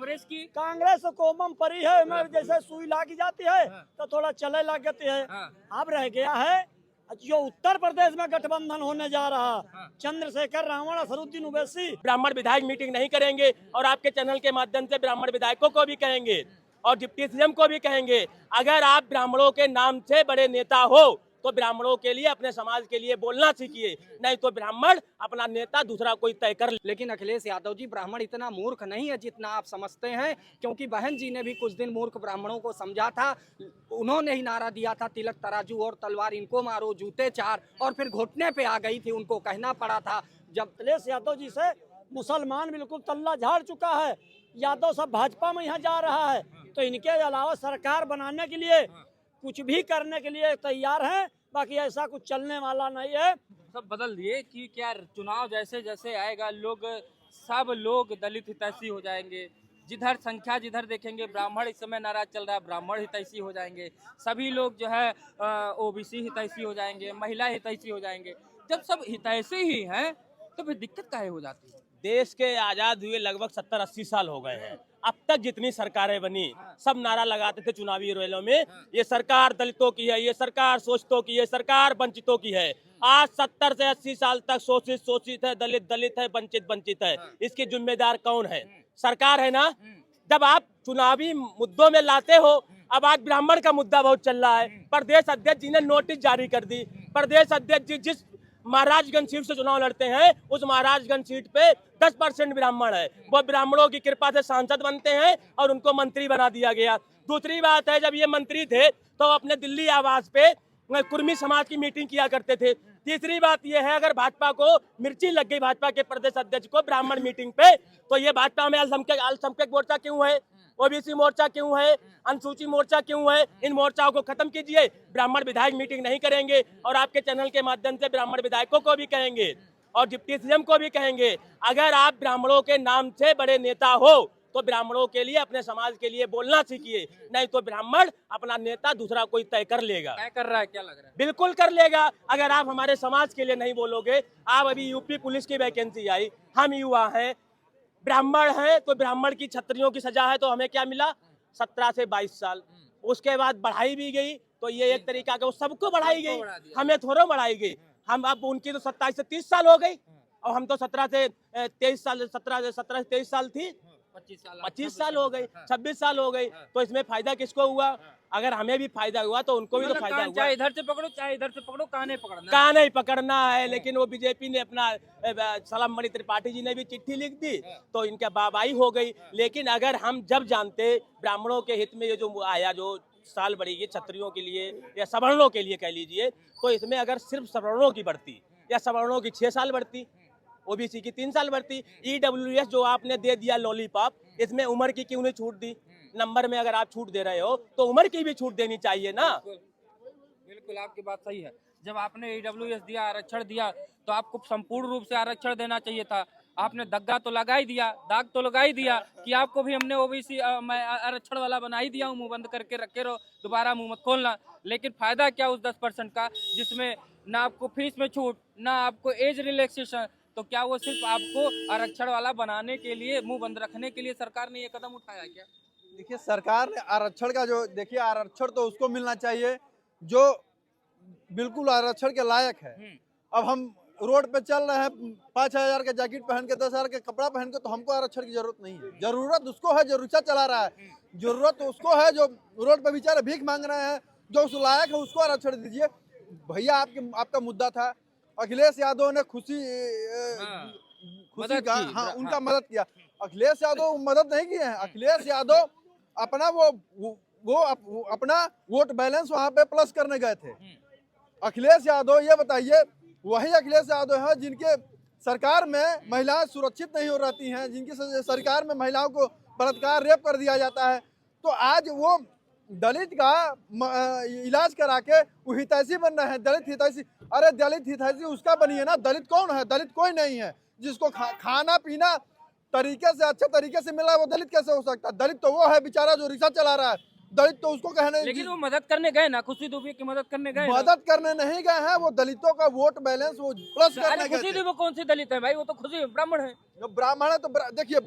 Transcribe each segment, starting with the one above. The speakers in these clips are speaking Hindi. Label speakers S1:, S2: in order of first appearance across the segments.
S1: कांग्रेस कोमम परी है, मैं जैसे सुई लागी जाती है तो थोड़ा चले लग जाती है। अब रह गया है जो उत्तर प्रदेश में गठबंधन होने जा रहा, चंद्रशेखर रावण, असरुद्दीन ओवैसी।
S2: ब्राह्मण विधायक मीटिंग नहीं करेंगे और आपके चैनल के माध्यम से ब्राह्मण विधायकों को भी कहेंगे और डिप्टी सीएम को भी कहेंगे, अगर आप ब्राह्मणों के नाम से बड़े नेता हो तो ब्राह्मणों के लिए, अपने समाज के लिए बोलना सीखिए, नहीं तो ब्राह्मण अपना नेता दूसरा कोई तय कर।
S3: लेकिन अखिलेश यादव जी, ब्राह्मण इतना मूर्ख नहीं है जितना आप समझते हैं, क्योंकि बहन जी ने भी कुछ दिन मूर्ख ब्राह्मणों को समझा था। उन्होंने ही नारा दिया था, तिलक तराजू और तलवार इनको मारो, जूते चार, और फिर घुटने पे आ गई थी, उनको कहना पड़ा था। जब
S1: अखिलेश यादव जी से मुसलमान बिल्कुल तल्ला झाड़ चुका है, यादव सब भाजपा में यहाँ जा रहा है, तो इनके अलावा सरकार बनाने के लिए, कुछ भी करने के लिए तैयार है। बाकी ऐसा कुछ चलने वाला नहीं है।
S4: सब बदल दिए कि क्या चुनाव जैसे जैसे आएगा, सब लोग दलित हितैषी हो जाएंगे। जिधर संख्या जिधर देखेंगे, ब्राह्मण इस समय नाराज चल रहा है, ब्राह्मण हितैषी हो जाएंगे। सभी लोग जो है ओबीसी हितैषी हो जाएंगे, महिला हितैषी हो जाएंगे। जब सब हितैषी ही हैं तो फिर दिक्कत काहे हो जाती है?
S2: देश के आजाद हुए लगभग 70-80 साल हो गए हैं। अब तक जितनी सरकारें बनी, सब नारा लगाते थे चुनावी रैलियों में, ये सरकार दलितों की है, ये सरकार शोषितों की है, सरकार वंचितों की है। आज 70 से 80 साल तक शोषित है, दलित है, वंचित है। इसकी जिम्मेदार कौन है? सरकार है ना। जब आप चुनावी मुद्दों में लाते हो, अब आज ब्राह्मण का मुद्दा बहुत चल रहा है। प्रदेश अध्यक्ष जी ने नोटिस जारी कर दी। प्रदेश अध्यक्ष जी जिस महाराजगंज सीट से चुनाव लड़ते हैं, उस महाराजगंज सीट पे 10% ब्राह्मण है। वो ब्राह्मणों की कृपा से सांसद बनते हैं और उनको मंत्री बना दिया गया। दूसरी बात है, जब ये मंत्री थे तो अपने दिल्ली आवास पे कुर्मी समाज की मीटिंग किया करते थे। तीसरी बात ये है, अगर भाजपा को मिर्ची लग गई, भाजपा के प्रदेश अध्यक्ष को ब्राह्मण मीटिंग पे, तो ये भाजपा में अल्पसंख्यक मोर्चा क्यों है, ओबीसी मोर्चा क्यों है, अनुसूचित मोर्चा क्यों है? इन मोर्चाओं को खत्म कीजिए। ब्राह्मण विधायक मीटिंग नहीं करेंगे और आपके चैनल के माध्यम से ब्राह्मण विधायकों को भी कहेंगे और डिप्टी सीएम को भी कहेंगे, अगर आप ब्राह्मणों के नाम से बड़े नेता हो तो ब्राह्मणों के लिए, अपने समाज के लिए बोलना सीखिए, नहीं तो ब्राह्मण अपना नेता दूसरा कोई तय कर लेगा।
S4: तय कर रहा है, क्या लग रहा है?
S2: बिल्कुल कर लेगा। अगर आप हमारे समाज के लिए नहीं बोलोगे, आप अभी यूपी पुलिस की वैकेंसी आई, हम युवा हैं, ब्राह्मण हैं, तो ब्राह्मण की छत्रियों की सजा है, तो हमें क्या मिला? 17 से 22 साल। उसके बाद बढ़ाई भी गई, तो ये एक तरीका का, वो सबको बढ़ाई गई, हमें थोड़ा बढ़ाई गई। हम अब उनकी तो 27 से 30 साल हो गई और हम तो 17 से 23 साल, 17 से 23 साल थी, 25 साल हो गई, 26 साल हो गई। तो इसमें फायदा किसको हुआ? अगर हमें भी फायदा हुआ तो उनको भी तो फायदा हुआ।
S4: चाहे इधर से पकड़ो चाहे इधर से पकड़ो, कहाँ नहीं पकड़ना,
S2: कहाँ नहीं पकड़ना है। लेकिन वो बीजेपी ने अपना, सलाम मणि त्रिपाठी जी ने भी चिट्ठी लिख दी तो इनका बाबाई हो गई। लेकिन अगर हम जब जानते ब्राह्मणों के हित में ये जो आया, जो साल बढ़ेगी क्षत्रियों के लिए या सवर्णों के लिए कह लीजिए, तो इसमें अगर सिर्फ सवर्णों की बढ़ती या सवर्णों की 6 साल बढ़ती, ओबीसी की 3 साल बढ़ती, ईडब्ल्यूएस जो आपने दे दिया लॉलीपॉप, इसमें उम्र की क्यों नहीं छूट दी? नंबर में अगर आप छूट दे रहे हो तो उम्र की भी छूट देनी चाहिए ना।
S4: बिल्कुल आपकी बात सही है। जब आपने ईडब्ल्यूएस दिया, आरक्षण दिया, तो आपको संपूर्ण रूप से आरक्षण देना चाहिए था। आपने दग्गा तो लगा ही दिया, दाग तो लगा ही दिया कि आपको भी हमने ओबीसी आरक्षण वाला बना ही दिया हूँ, मुंह बंद करके रखे रहो, दोबारा मुंह मत खोलना। लेकिन फायदा क्या उस 10% का, जिसमें ना आपको फीस में छूट, ना आपको एज रिलैक्सेशन, तो क्या वो सिर्फ आपको आरक्षण वाला बनाने के लिए, मुंह बंद रखने के लिए सरकार ने ये कदम उठाया क्या?
S5: देखिए, सरकार ने आरक्षण का जो, देखिए आरक्षण तो उसको मिलना चाहिए जो बिल्कुल आरक्षण के लायक है। अब हम रोड पे चल रहे हैं 5,000 का जैकेट पहन के, 10,000 का कपड़ा पहन के, तो हमको आरक्षण की जरूरत नहीं है। जरूरत उसको है जो रिक्शा चला रहा है, जरूरत उसको है जो रोड पे बेचारे भीख मांग रहे हैं, जो उस लायक है उसको आरक्षण दीजिए। भैया आपका मुद्दा था, अखिलेश यादव ने खुशी का, हाँ, उनका मदद किया। अखिलेश यादव मदद नहीं किए हैं। अखिलेश यादव अपना वो अपना वोट बैलेंस वहां पे प्लस करने गए थे। अखिलेश यादव, ये बताइए, वही अखिलेश यादव है जिनके सरकार में महिलाएं सुरक्षित नहीं हो रहती हैं, जिनकी सरकार में महिलाओं को बलात्कार, रेप कर दिया जाता है, तो आज वो दलित का इलाज करा के वो हितैषी बन रहे हैं, दलित हितैषी। अरे दलित हितैषी उसका बनिए ना, दलित कौन है? दलित कोई नहीं है। जिसको खाना पीना तरीके से, अच्छे तरीके से मिला, वो दलित कैसे हो सकता है? दलित तो वो है बेचारा जो रिक्शा चला रहा है, दलित तो उसको कहने।
S4: लेकिन वो मदद करने गए ना, खुशी दुबे की मदद करने गए।
S5: मदद करने नहीं गए हैं, वो दलितों का वोट बैलेंस वो प्लस करने गए।
S4: खुशी दुबे कौन सी दलित है भाई? वो तो खुशी ब्राह्मण है।
S5: ब्राह्मण है तो देखिए,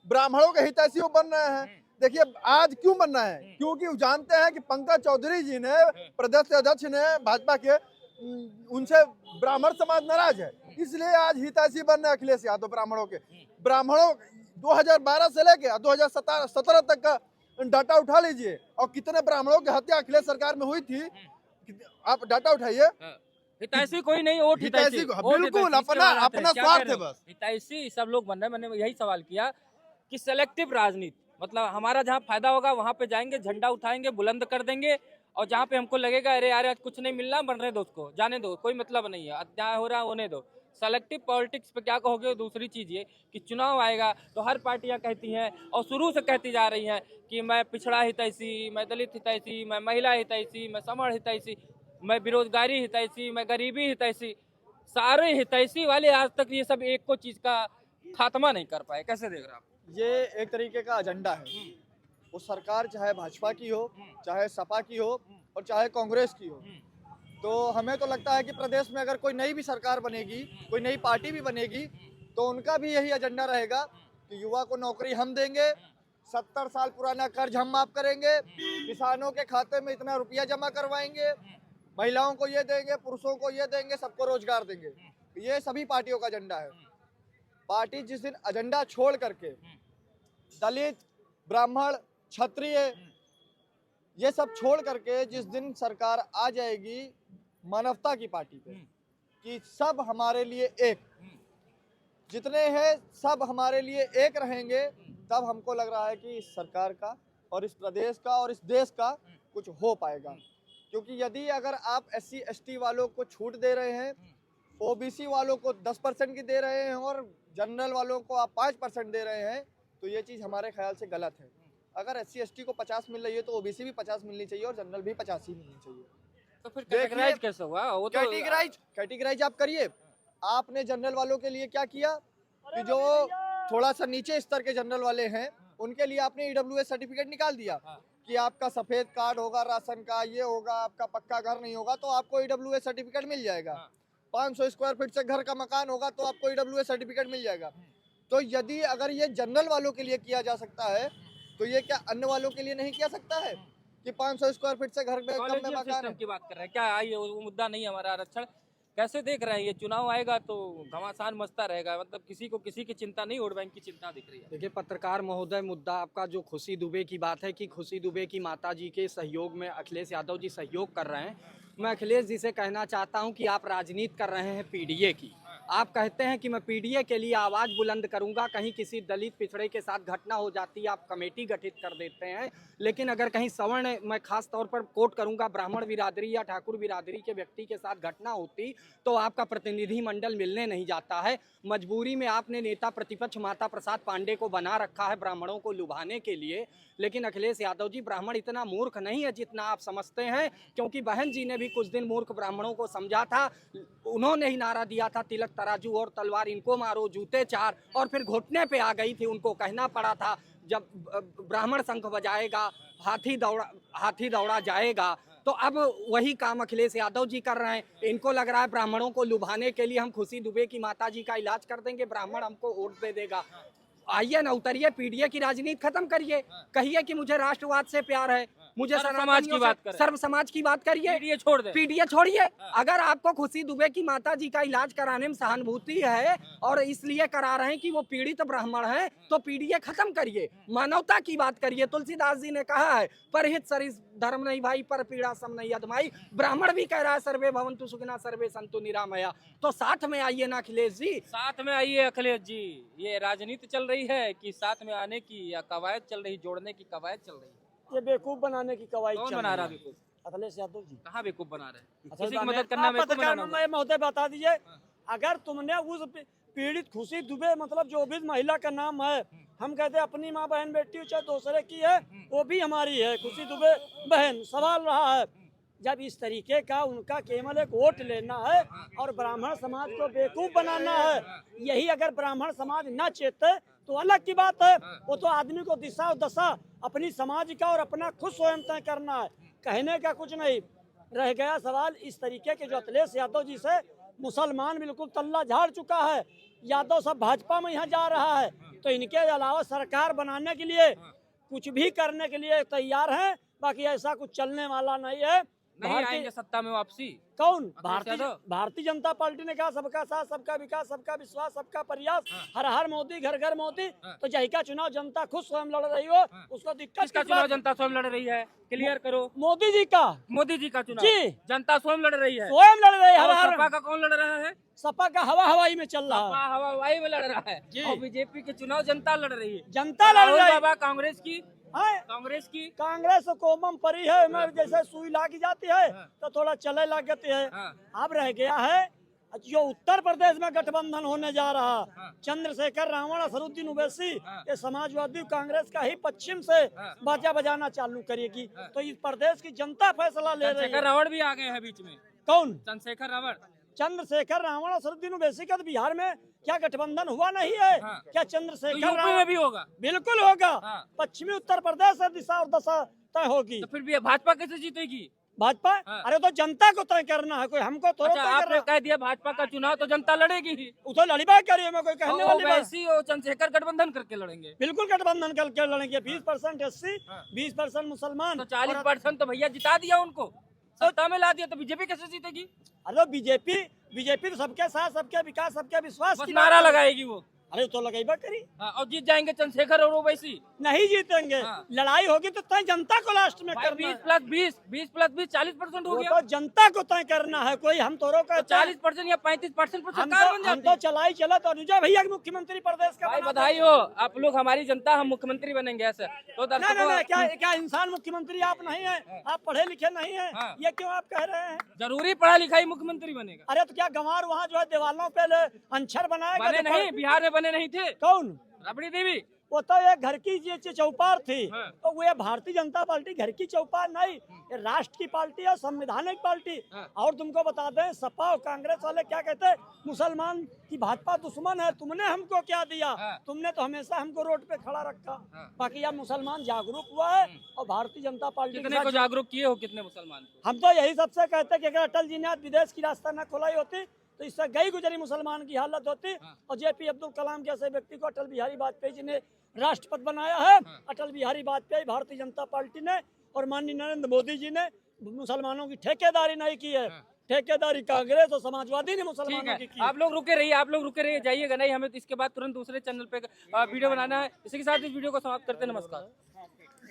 S5: ब्राह्मणों के हितैषी वो बन रहे हैं। देखिए आज क्यों बन रहे हैं, क्योंकि वो जानते हैं कि पंकज चौधरी जी ने, प्रदेश अध्यक्ष ने भाजपा के, उनसे ब्राह्मण समाज नाराज है, इसलिए आज हितैषी बन रहे हैं अखिलेश यादव ब्राह्मणों के। ब्राह्मणों 2012 से लेके 2017 तक का डाटा उठा लीजिए और कितने ब्राह्मणों की हत्या अखिलेश सरकार में हुई थी, आप डाटा उठाइए।
S4: हितैषी कोई नहीं, वोट
S5: हितैषी बिल्कुल अपना स्वार्थ है बस।
S4: हितैषी सब लोग बन रहे हैं। मैंने यही सवाल किया कि सेलेक्टिव राजनीति, मतलब हमारा जहाँ फायदा होगा वहाँ पे जाएंगे, झंडा उठाएंगे, बुलंद कर देंगे, और जहाँ पे हमको लगेगा अरे यार आज कुछ नहीं मिलना, बन रहे दोस्त को जाने दो, कोई मतलब नहीं है, जहाँ हो रहा होने दो। सेलेक्टिव पॉलिटिक्स पे क्या कहोगे? दूसरी चीज ये कि चुनाव आएगा तो हर पार्टियां कहती हैं और शुरू से कहती जा रही हैं कि मैं पिछड़ा हितैषी, मैं दलित हितैषी, मैं महिला हितैषी, मैं समण हितैषी, मैं बेरोजगारी हितैषी, मैं गरीबी हितैषी। सारे हितैषी वाले आज तक ये सब एक को चीज का खात्मा नहीं कर पाए। कैसे देख रहे आप?
S6: ये एक तरीके का एजेंडा है। वो सरकार चाहे भाजपा की हो, चाहे सपा की हो और चाहे कांग्रेस की हो, तो हमें तो लगता है कि प्रदेश में अगर कोई नई भी सरकार बनेगी, कोई नई पार्टी भी बनेगी, तो उनका भी यही एजेंडा रहेगा कि युवा को नौकरी हम देंगे, 70 साल पुराना कर्ज हम माफ करेंगे, किसानों के खाते में इतना रुपया जमा करवाएंगे, महिलाओं को ये देंगे, पुरुषों को ये देंगे, सबको रोजगार देंगे। ये सभी पार्टियों का एजेंडा है। पार्टी जिस दिन एजेंडा छोड़ करके दलित, ब्राह्मण, क्षत्रिय ये सब छोड़ करके जिस दिन सरकार आ जाएगी मानवता की पार्टी पे, कि सब हमारे लिए एक, जितने हैं सब हमारे लिए एक रहेंगे, तब हमको लग रहा है कि इस सरकार का और इस प्रदेश का और इस देश का कुछ हो पाएगा। क्योंकि यदि अगर आप SC ST वालों को छूट दे रहे हैं, OBC वालों को 10% की दे रहे हैं और जनरल वालों को आप 5% दे रहे हैं, तो ये चीज़ हमारे ख्याल से गलत है। अगर SC ST को 50 मिल रही है तो OBC भी 50 मिलनी चाहिए और जनरल भी 50 ही मिलनी चाहिए।
S4: तो फिर कैटेगराइज कैसे हुआ? वो तो
S6: कैटेगराइज आप करिए। आपने जनरल वालों के लिए क्या किया कि जो थोड़ा सा नीचे स्तर के जनरल वाले हैं उनके लिए आपने EWS सर्टिफिकेट निकाल दिया कि आपका सफेद कार्ड होगा, राशन का ये होगा, आपका पक्का घर नहीं होगा तो आपको EWS सर्टिफिकेट मिल जाएगा। 500 स्क्वायर फीट से घर का मकान होगा तो आपको EWS सर्टिफिकेट मिल जाएगा। तो यदि अगर ये जनरल वालों के लिए किया जा सकता है तो ये क्या अन्य वालों के लिए नहीं किया सकता है कि 500 स्क्वायर फीट से घर में कम में मकान है?
S4: की बात कर रहे हैं क्या? आइए वो मुद्दा नहीं है हमारा आरक्षण। कैसे देख रहे हैं ये चुनाव आएगा तो घमासान मचता रहेगा, मतलब किसी को किसी की चिंता नहीं, वोट बैंक की चिंता दिख रही है।
S3: देखिए पत्रकार महोदय, मुद्दा आपका जो खुशी दुबे की बात है कि खुशी दुबे की माता जी के सहयोग में अखिलेश यादव जी सहयोग कर रहे हैं। मैं अखिलेश जी से कहना चाहता हूं कि आप राजनीति कर रहे हैं PDA की। आप कहते हैं कि मैं PDA के लिए आवाज़ बुलंद करूंगा, कहीं किसी दलित पिछड़े के साथ घटना हो जाती है आप कमेटी गठित कर देते हैं, लेकिन अगर कहीं सवर्ण, मैं खास तौर पर कोट करूंगा, ब्राह्मण बिरादरी या ठाकुर बिरादरी के व्यक्ति के साथ घटना होती तो आपका प्रतिनिधि मंडल मिलने नहीं जाता है। मजबूरी में आपने नेता प्रतिपक्ष माता प्रसाद पांडे को बना रखा है ब्राह्मणों को लुभाने के लिए। लेकिन अखिलेश यादव जी, ब्राह्मण इतना मूर्ख नहीं है जितना आप समझते हैं, क्योंकि बहन जी ने भी कुछ दिन मूर्ख ब्राह्मणों को समझा था। उन्होंने ही नारा दिया था तिलक तराजू और तलवार इनको मारो जूते चार, और फिर घुटने पे आ गई थी। उनको कहना पड़ा था जब ब्राह्मण शंख बजाएगा हाथी दौड़ा जाएगा। तो अब वही काम अखिलेश यादव जी कर रहे हैं। इनको लग रहा है ब्राह्मणों को लुभाने के लिए हम खुशी दुबे की माता जी का इलाज कर देंगे, ब्राह्मण हमको वोट दे देगा। आइए ना, उतरिए, PDA की राजनीति खत्म करिए, कहिए कि मुझे राष्ट्रवाद से प्यार है, मुझे
S4: समाज की बात करें,
S3: सर्व समाज की बात करिए।
S4: PDA छोड़ दे,
S3: PDA छोड़िए। अगर आपको खुशी दुबे की माता जी का इलाज कराने में सहानुभूति है और इसलिए करा रहे हैं कि वो पीड़ित ब्राह्मण हैं, तो PDA खत्म करिए, मानवता की बात करिए। तुलसीदास जी ने कहा है परहित सरिस धर्म नहीं भाई, पर पीड़ा सम नहीं अधमाई। ब्राह्मण भी कह रहा है सर्वे भवन्तु सुखिनः सर्वे सन्तु निरामया। तो साथ में आइए ना अखिलेश जी,
S4: साथ में आइए अखिलेश जी। ये राजनीति चल रही है कि साथ में आने की, या कवायद चल रही, जोड़ने की कवायद चल रही है?
S1: ये बेवकूफ बनाने की कवायद
S4: कौन
S1: चल
S4: बना रहा
S1: रही
S4: है
S1: है?
S4: बेवकूफ?
S1: अखिलेश यादव जी।
S4: कहाँ बेवकूफ बना रहे हैं?
S1: अच्छा,
S4: किसी की मदद करना बेवकूफ बनाना होगा।
S1: महोदय बता दीजिए, अगर तुमने उस पीड़ित खुशी दुबे, मतलब जो भी महिला का नाम है, हम कहते हैं अपनी माँ बहन बेटी चाहे दूसरे की है, वो भी हमारी है, खुशी दुबे बहन। सवाल रहा है जब इस तरीके का उनका केवल एक वोट लेना है और ब्राह्मण समाज को बेवकूफ बनाना है, यही अगर ब्राह्मण समाज न चेते तो अलग की बात है। वो तो आदमी को दिशा और दशा अपनी समाज का और अपना खुद स्वयं तय करना है, कहने का कुछ नहीं। रह गया सवाल इस तरीके के जो अखिलेश यादव जी से मुसलमान बिल्कुल तल्ला झाड़ चुका है। यादव सब भाजपा में यहाँ जा रहा है, तो इनके अलावा सरकार बनाने के लिए कुछ भी करने के लिए तैयार हैं। बाकी ऐसा कुछ चलने वाला नहीं है।
S4: नहीं आएंगे सत्ता में वापसी।
S1: कौन?
S4: अखिलेश यादव?
S1: भारतीय जनता पार्टी ने कहा सबका साथ, सबका विकास, सबका विश्वास, सबका प्रयास, हर हर मोदी, घर घर मोदी। तो जही का चुनाव जनता खुद स्वयं लड़ रही हो, उसको दिक्कत
S4: किसका
S1: किस
S4: चुनाव
S1: बात?
S4: जनता स्वयं लड़ रही है? क्लियर करो।
S1: मोदी जी का।
S4: मोदी जी का चुनाव
S1: जी।
S4: जनता स्वयं लड़ रही है।
S1: स्वयं लड़ रही है।
S4: और
S1: हर
S4: सपा
S1: हर
S4: का कौन लड़ रहा है?
S1: सपा का हवा हवाई में चल रहा
S4: सपा
S1: है।
S4: हवा हवाई में लड़ रहा है।
S1: जी।
S4: और बीजेपी के चुनाव जनता लड़ रही है।
S1: जनता लड़
S4: राहुल
S1: रही है।
S4: बाबा कांग्रेस की
S1: हैं?
S4: कांग्रेस की
S1: कांग्रेस कोमम परी है, मैं जैसे सुई लागी जाती है तो थोड़ा चले लगती है।
S4: हाँ।
S1: अब रह गया है जो उत्तर प्रदेश में गठबंधन होने जा रहा, चंद्रशेखर रावण, असरुद्दीन ओवैसी, ये समाजवादी कांग्रेस का ही पश्चिम से बाजा बजाना चालू करेगी। तो इस प्रदेश की जनता फैसला ले रही
S4: चंद्रशेखर
S1: है।
S4: रावण भी आ गए हैं बीच में।
S1: कौन?
S4: चंद्रशेखर रावण।
S1: चंद्रशेखर रावण, असरुद्दीन ओवैसी का तो बिहार में क्या गठबंधन हुआ नहीं है?
S4: हाँ।
S1: क्या
S4: तो
S1: चंद्रशेखर
S4: यूपी में
S1: रावण?
S4: भी होगा।
S1: बिल्कुल होगा।
S4: हाँ।
S1: पश्चिमी उत्तर प्रदेश से दिशा और दशा तय होगी।
S4: तो फिर भी भाजपा कैसे जीतेगी?
S1: भाजपा?
S4: हाँ।
S1: अरे तो जनता को तय करना है, कोई हमको तो
S4: अच्छा,
S1: तय
S4: आपने
S1: करना।
S4: कह दिया भाजपा का चुनाव तो जनता लड़ेगी ही।
S1: वो तो लड़ीबाई करिए, मैं कोई कहने वाली बात।
S4: वैसी और चंद्रशेखर गठबंधन करके लड़ेंगे।
S1: बिल्कुल गठबंधन करके लड़ेंगे। 20% SC, 20% मुसलमान।
S4: तो 40% तो भैया जिता दिया उनको, सत्ता में ला दिया, तो बीजेपी कैसे जीतेगी?
S1: अरे बीजेपी तो सबके साथ, सबके विकास, सबके विश्वास
S4: बस
S1: की
S4: नारा
S1: बात है।
S4: लगाएगी वो।
S1: अरे तो लगेगा करी।
S4: हाँ, और जीत जाएंगे चंद्रशेखर और ओवैसी।
S1: नहीं जीतेंगे।
S4: हाँ।
S1: लड़ाई होगी तो तय जनता को लास्ट में
S4: भाई
S1: करना
S4: 20
S1: है।
S4: प्लस 20 40% हो
S1: वो
S4: गया।
S1: तो जनता को तय करना है। कोई हम तोरो का
S4: 40% या 35% पर
S1: हम
S4: सरकार बन
S1: तो
S4: जाती।
S1: चलाई चला तो अनुजा भैया के मुख्यमंत्री प्रदेश का
S4: भाई
S1: बना
S4: बधाई हो, आप लोग हमारी जनता, हम मुख्यमंत्री बनेंगे ऐसे। तो
S1: नहीं नहीं
S4: दर्शकों,
S1: नहीं, क्या इंसान मुख्यमंत्री आप नहीं है? आप पढ़े लिखे नहीं है?
S4: हाँ।
S1: ये क्यों आप कह रहे हैं?
S4: जरूरी पढ़ा लिखाई मुख्यमंत्री बनेगा।
S1: अरे तो क्या गंवार वहाँ जो है दीवालों पे अंछर बनाएगा?
S4: बने
S1: तो
S4: नहीं, बिहार में बने नहीं थे।
S1: कौन?
S4: रबड़ी देवी।
S1: वो तो एक घर की ये चौपार थी।
S4: हाँ।
S1: तो वो ये भारतीय जनता पार्टी घर की चौपार नहीं, ये राष्ट्र की पार्टी है, संवैधानिक पार्टी।
S4: हाँ। और
S1: तुमको बता दें, सपा और कांग्रेस वाले क्या कहते हैं, मुसलमान की भाजपा दुश्मन है। तुमने हमको क्या दिया?
S4: हाँ।
S1: तुमने तो हमेशा हमको रोड पे खड़ा रखा।
S4: हाँ।
S1: बाकी अब मुसलमान जागरूक हुआ है और भारतीय जनता पार्टी के
S4: कितने
S1: साथ
S4: को जागरूक किए हो, कितने मुसलमान को?
S1: हम तो यही सबसे कहते हैं कि अगर अटल जी ने आज विदेश की रास्ता न खोलाई होती तो इससे गई गुजरी मुसलमान की हालत होती। और JP अब्दुल कलाम जैसे व्यक्ति को अटल बिहारी वाजपेयी जी ने राष्ट्रपति बनाया है। अटल बिहारी वाजपेयी, भारतीय जनता पार्टी ने और माननीय नरेंद्र मोदी जी ने मुसलमानों की ठेकेदारी नहीं की है। ठेकेदारी कांग्रेस और समाजवादी ने
S4: ठीक
S1: मुसलमानों की
S4: है, आप लोग रुके रहिए, जाइएगा नहीं, हमें तो इसके बाद तुरंत दूसरे चैनल पे वीडियो बनाना है। इसी के साथ इस वीडियो को समाप्त करते हैं। नमस्कार।